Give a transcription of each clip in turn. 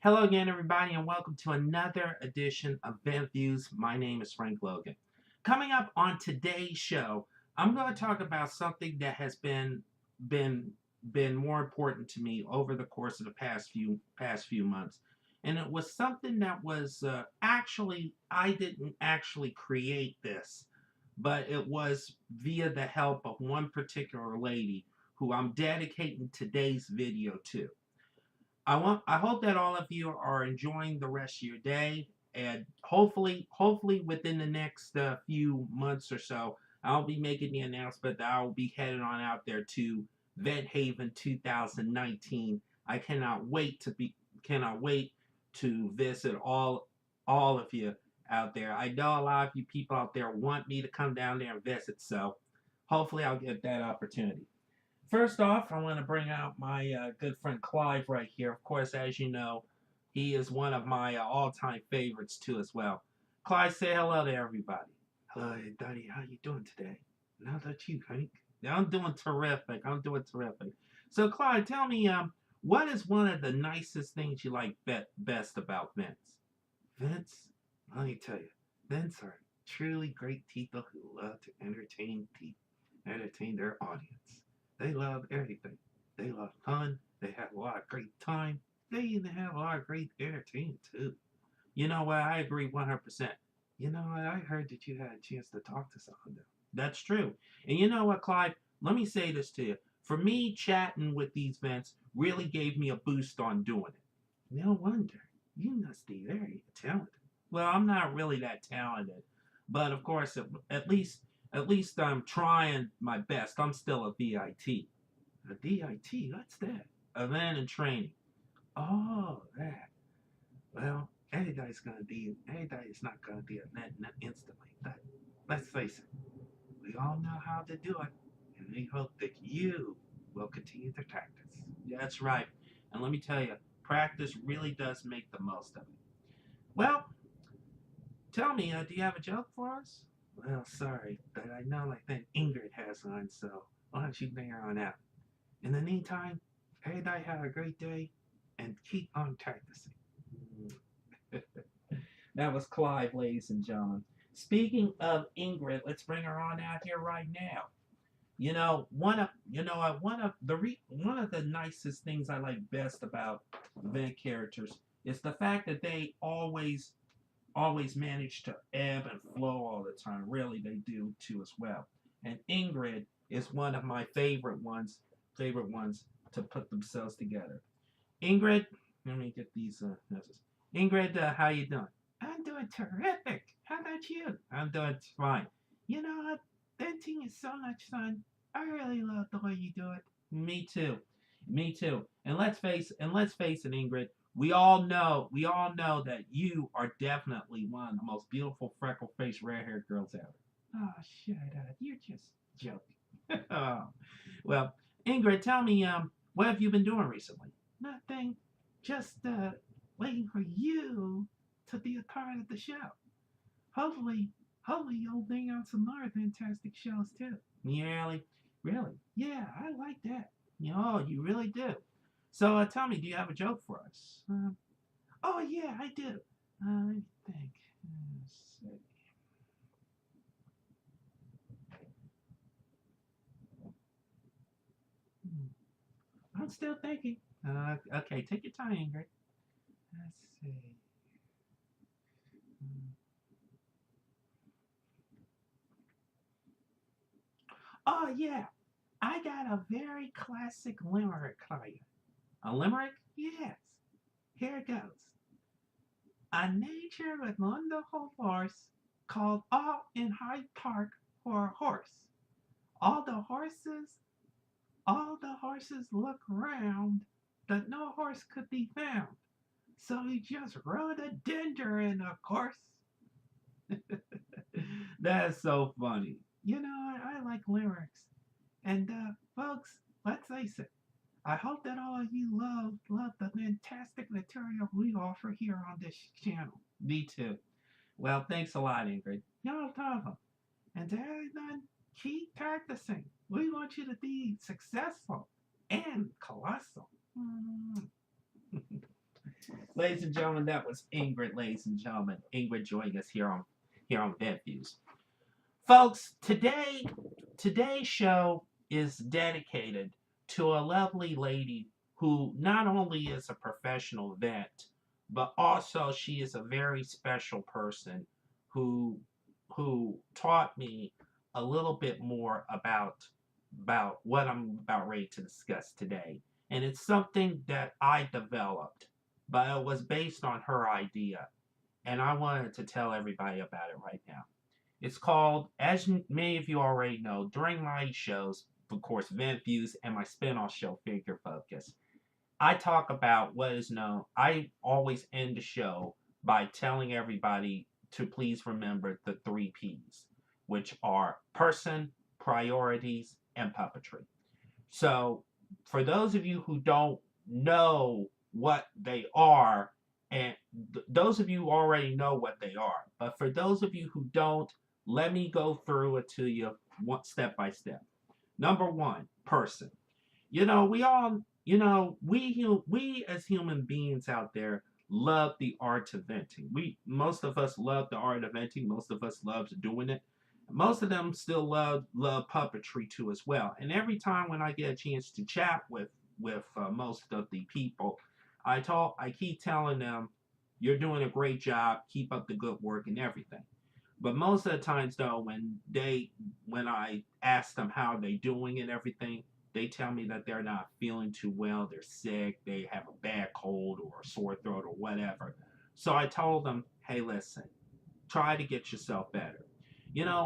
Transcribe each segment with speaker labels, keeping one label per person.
Speaker 1: Hello again, everybody, and welcome to another edition of Vent Views. My name is Frank Logan. Coming up on today's show, I'm going to talk about something that has been been more important to me over the course of the past few months, and it was something that was actually I didn't actually create this, but it was via the help of one particular lady who I'm dedicating today's video to. I hope that all of you are enjoying the rest of your day, and hopefully within the next few months or so, I'll be making the announcement that I'll be heading on out there to Vent Haven 2019. I cannot wait to visit all of you out there. I know a lot of you people out there want me to come down there and visit, so hopefully I'll get that opportunity. First off, I want to bring out my good friend Clive right here. Of course, as you know, he is one of my all-time favorites too, as well. Clive, say hello to everybody. Hello, Daddy. How you doing today? Not that you, Hank. Yeah, I'm doing terrific. I'm doing terrific. So, Clive, tell me, what is one of the nicest things you like best about Vince? Vince, let me tell you, Vince are truly great people who love to entertain their audience. They love everything. They love fun. They have a lot of great time. They even have a lot of great entertainment too. You know what? I agree 100%. You know what? I heard that you had a chance to talk to some of them. That's true. And you know what, Clyde? Let me say this to you. For me, chatting with these vents really gave me a boost on doing it. No wonder. You must be very talented. Well, I'm not really that talented, but of course, at least I'm trying my best. I'm still a VIT. A VIT? What's that? Event and training. Oh, that. Well, everybody's not gonna be a net instantly. But let's face it, we all know how to do it, and we hope that you will continue to practice. Yeah, that's right. And let me tell you, practice really does make the most of it. Well, tell me, do you have a joke for us? Well, sorry, but I know I think Ingrid has one, so why don't you bring her on out? In the meantime, everybody have a great day and keep on practicing. That was Clive, ladies and gentlemen. Speaking of Ingrid, let's bring her on out here right now. One of the nicest things I like best about event characters is the fact that they always manage to ebb and flow all the time. Really, they do too as well. And Ingrid is one of my favorite ones to put themselves together. Ingrid, let me get these messages. Ingrid, how you doing? I'm doing terrific. How about you? I'm doing fine. You know what? Venting is so much fun. I really love the way you do it. Me too. Me too. And let's face it, Ingrid. We all know that you are definitely one of the most beautiful freckle-faced, red-haired girls ever. Oh, shut up! You're just joking. Oh. Well, Ingrid, tell me, what have you been doing recently? Nothing. Just waiting for you to be a part of the show. Hopefully, hopefully you'll bring out some more fantastic shows too. Really? Really? Yeah, I like that. You really do. So tell me, do you have a joke for us? Oh yeah, I do. Let me think. Let's see. Hmm, I'm still thinking. Okay, take your time, Ingrid. Let's see. Hmm. Oh yeah, I got a very classic limerick for you. A limerick? Yes. Here it goes. A nature with wonderful force called all in Hyde Park for a horse. All the horses, all the horses look round, but no horse could be found. So he just rode a dender in, of course. That's so funny. I like lyrics. And folks, let's face it. I hope that all of you love the fantastic material we offer here on this channel. Me too. Well, thanks a lot, Ingrid. No problem. And to everyone, keep practicing. We want you to be successful and colossal. Ladies and gentlemen, that was Ingrid. Ladies and gentlemen, Ingrid joining us here on Vent Views. Folks, today's show is dedicated to a lovely lady who not only is a professional vet, but also she is a very special person who who taught me a little bit more about what I'm about ready to discuss today. And it's something that I developed, but it was based on her idea. And I wanted to tell everybody about it right now. It's called, as many of you already know, during my shows, of course, Vent Views and my spin-off show, Figure Focus, I talk about what is known. I always end the show by telling everybody to please remember the three P's, which are person, priorities, and puppetry. So, for those of you who don't know what they are, and those of you already know what they are, but for those of you who don't, let me go through it to you one step by step. Number one, person. We all, we as human beings out there love the art of venting. Most of us love the art of venting. Most of us love doing it. Most of them still love puppetry too as well. And every time when I get a chance to chat with most of the people, I keep telling them, you're doing a great job. Keep up the good work and everything. But most of the times though, when I ask them how they doing and everything, they tell me that they're not feeling too well, they're sick, they have a bad cold or a sore throat or whatever. So I told them, hey, listen, try to get yourself better.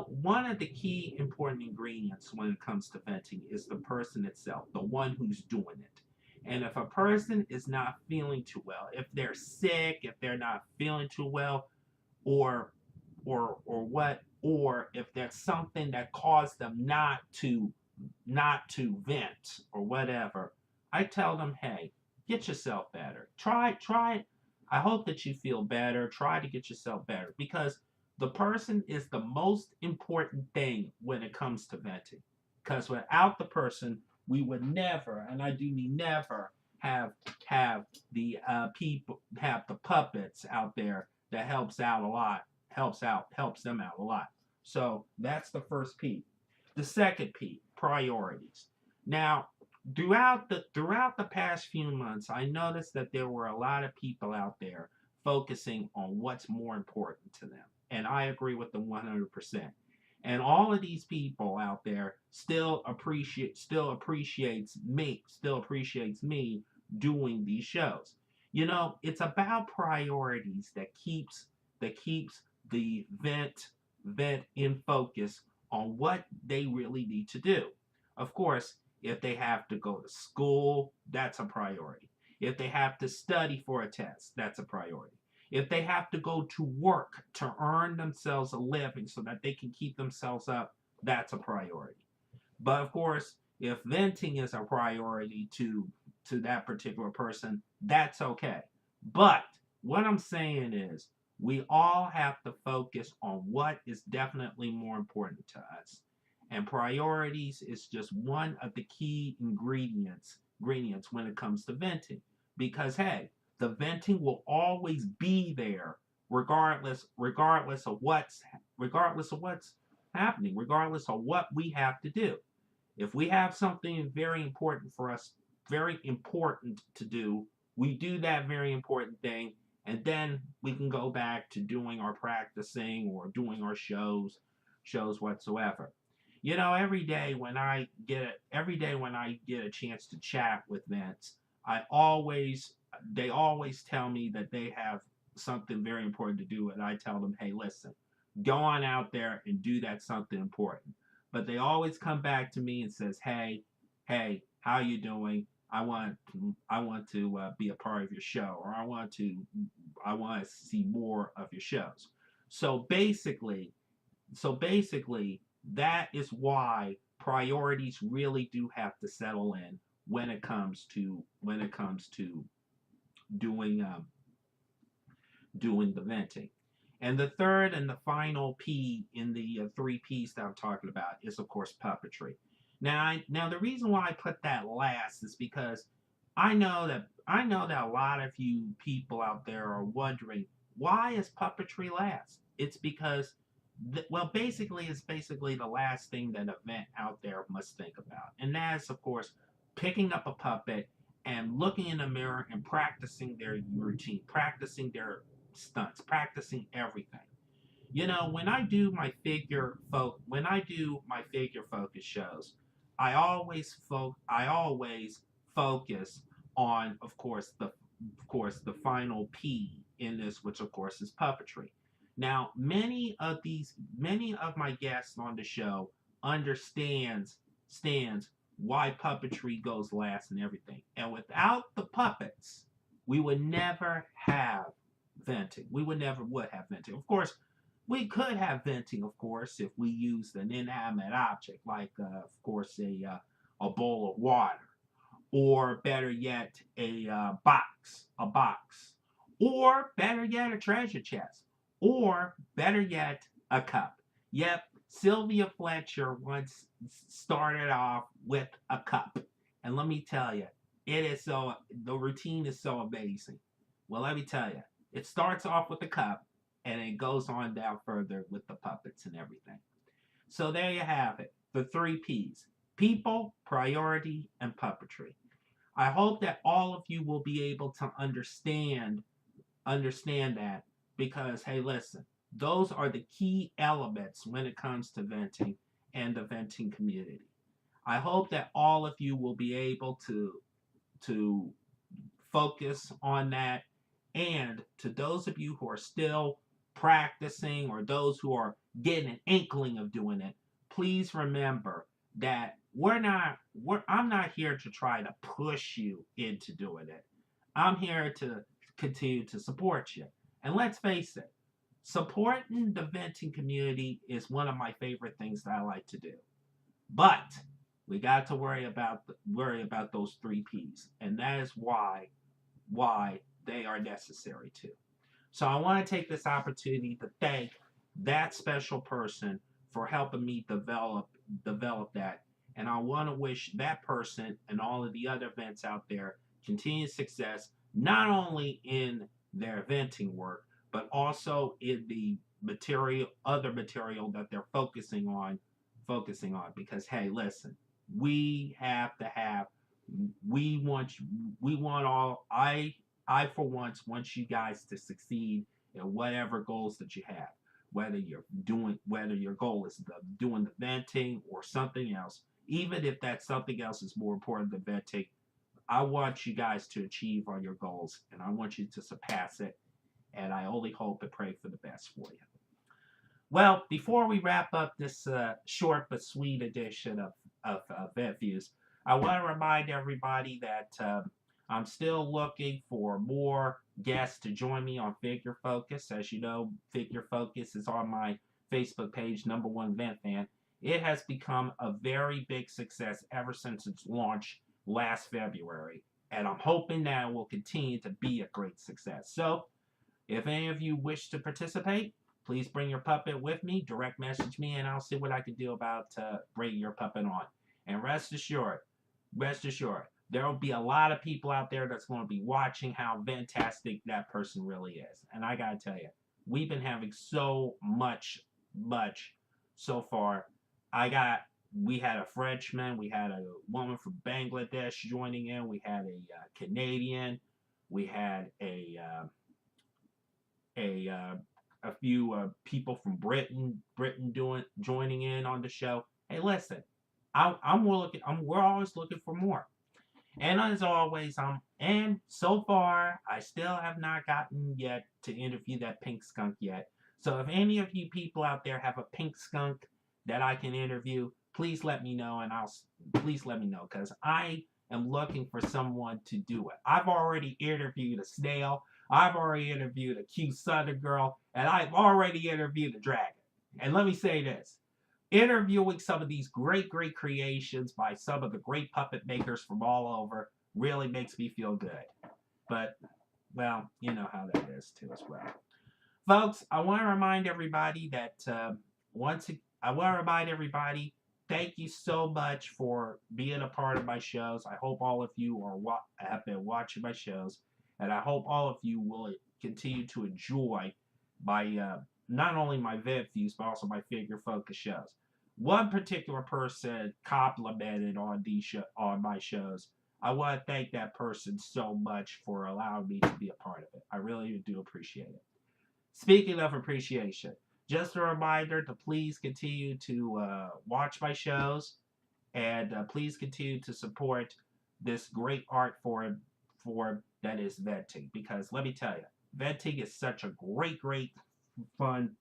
Speaker 1: One of the key important ingredients when it comes to venting is the person itself, the one who's doing it. And if a person is not feeling too well, if they're sick, if they're not feeling too well, or or if there's something that caused them not to vent or whatever, I tell them, hey, get yourself better. Try. I hope that you feel better. Try to get yourself better because the person is the most important thing when it comes to venting. Because without the person, we would never, and I do mean never, have the people have the puppets out there that helps out a lot, helps them out a lot. So that's the first P. The second P, priorities. Now, throughout the past few months, I noticed that there were a lot of people out there focusing on what's more important to them, and I agree with them 100%. And all of these people out there still appreciates me doing these shows. It's about priorities that keeps the vent in focus on what they really need to do. Of course, if they have to go to school, that's a priority. If they have to study for a test, that's a priority. If they have to go to work to earn themselves a living so that they can keep themselves up, that's a priority. But of course, if venting is a priority to that particular person, that's okay. But what I'm saying is we all have to focus on what is definitely more important to us. And priorities is just one of the key ingredients when it comes to venting. Because hey, the venting will always be there regardless of what's happening, regardless of what we have to do. If we have something very important for us, very important to do, we do that very important thing, and then we can go back to doing our practicing or doing our shows whatsoever. Every day when I get a chance to chat with vets, I always they always tell me that they have something very important to do, and I tell them, hey, listen, go on out there and do that something important. But they always come back to me and says, hey, how you doing? I want to be a part of your show, or I want to see more of your shows. So basically, so basically, that is why priorities really do have to settle in when it comes to doing doing the venting. And the third and the final P in the three P's that I'm talking about is, of course, puppetry. Now the reason why I put that last is because I know that a lot of you people out there are wondering why is puppetry last? It's because well, basically, it's basically the last thing that a vet out there must think about, and that's of course picking up a puppet and looking in the mirror and practicing their routine, practicing their stunts, practicing everything. When I do my figure focus shows, I always focus on, of course, the final P in this, which of course is puppetry. Now, many of my guests on the show stands why puppetry goes last and everything. And without the puppets, we would never have venting. We would have venting. Of course, we could have venting, of course, if we used an inanimate object like, of course, a bowl of water, or better yet, a box, or better yet, a treasure chest, or better yet, a cup. Yep, Sylvia Fletcher once started off with a cup, and let me tell you, the routine is so amazing. Well, let me tell you, it starts off with a cup, and it goes on down further with the puppets and everything. So there you have it, the three P's: people, priority, and puppetry. I hope that all of you will be able to understand that, because hey, listen, those are the key elements when it comes to venting and the venting community. I hope that all of you will be able to focus on that. And to those of you who are still practicing, or those who are getting an inkling of doing it, please remember that I'm not here to try to push you into doing it. I'm here to continue to support you. And let's face it, supporting the venting community is one of my favorite things that I like to do. But we got to worry about those three P's, and that is why they are necessary too. So I want to take this opportunity to thank that special person for helping me develop that. And I want to wish that person and all of the other vets out there continued success, not only in their venting work, but also in the other material that they're focusing on. Because hey, listen, we have to have, we want all, I for once want you guys to succeed in whatever goals that you have. Whether your goal is doing the venting or something else, even if that something else is more important than venting, I want you guys to achieve on your goals, and I want you to surpass it. And I only hope and pray for the best for you. Well, before we wrap up this short but sweet edition of Vet Views, I want to remind everybody that I'm still looking for more guests to join me on Figure Focus. As you know, Figure Focus is on my Facebook page, number one Vent Fan. It has become a very big success ever since its launch last February, and I'm hoping that it will continue to be a great success. So, if any of you wish to participate, please bring your puppet with me. Direct message me, and I'll see what I can do about bringing your puppet on. And rest assured, there will be a lot of people out there that's going to be watching how fantastic that person really is. And I gotta tell you, we've been having so much so far. We had a Frenchman, we had a woman from Bangladesh joining in, we had a Canadian, we had a few people from Britain joining in on the show. Hey, listen, we're always looking for more. And as always, and so far, I still have not gotten yet to interview that pink skunk yet. So if any of you people out there have a pink skunk that I can interview, please let me know, and please let me know, because I am looking for someone to do it. I've already interviewed a snail, I've already interviewed a cute southern girl, and I've already interviewed a dragon. And let me say this: interviewing some of these great creations by some of the great puppet makers from all over really makes me feel good. But, well, you know how that is too as well. Folks, I want to remind everybody that I want to remind everybody thank you so much for being a part of my shows. I hope all of you have been watching my shows, and I hope all of you will continue to enjoy my not only my vet views but also my figure focus shows. One particular person complimented on my shows. I want to thank that person so much for allowing me to be a part of it. I really do appreciate it. Speaking of appreciation, just a reminder to please continue to watch my shows and please continue to support this great art form that is venting. Because let me tell you, venting is such a great fun.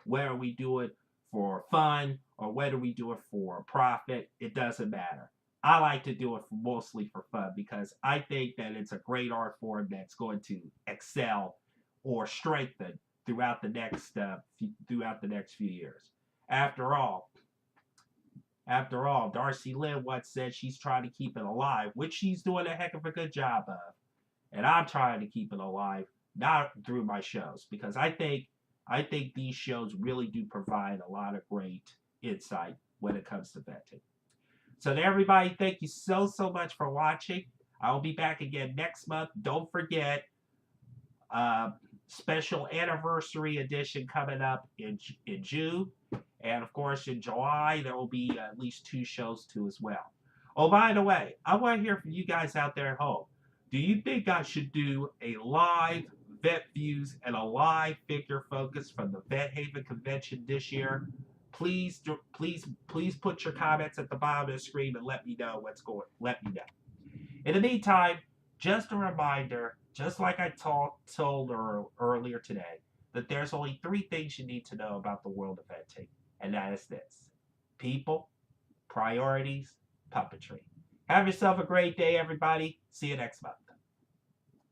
Speaker 1: Whether we do it for fun or whether we do it for profit, it doesn't matter. I like to do it mostly for fun because I think that it's a great art form that's going to excel or strengthen throughout the next few years. After all, Darcy Lynn once said she's trying to keep it alive, which she's doing a heck of a good job of. And I'm trying to keep it alive, not through my shows, because I think these shows really do provide a lot of great insight when it comes to vetting. So to everybody, thank you so much for watching. I'll be back again next month. Don't forget, uh, special anniversary edition coming up in June. And of course, in July, there will be at least 2 shows too as well. Oh, by the way, I want to hear from you guys out there at home. Do you think I should do a live vet views and a live figure focus from the Vet Haven convention this year? Please put your comments at the bottom of the screen and let me know what's going. Let me know. In the meantime, just a reminder, just like I told earlier today, that there's only 3 things you need to know about the world of venting, and that is this: people, priorities, puppetry. Have yourself a great day, everybody. See you next month.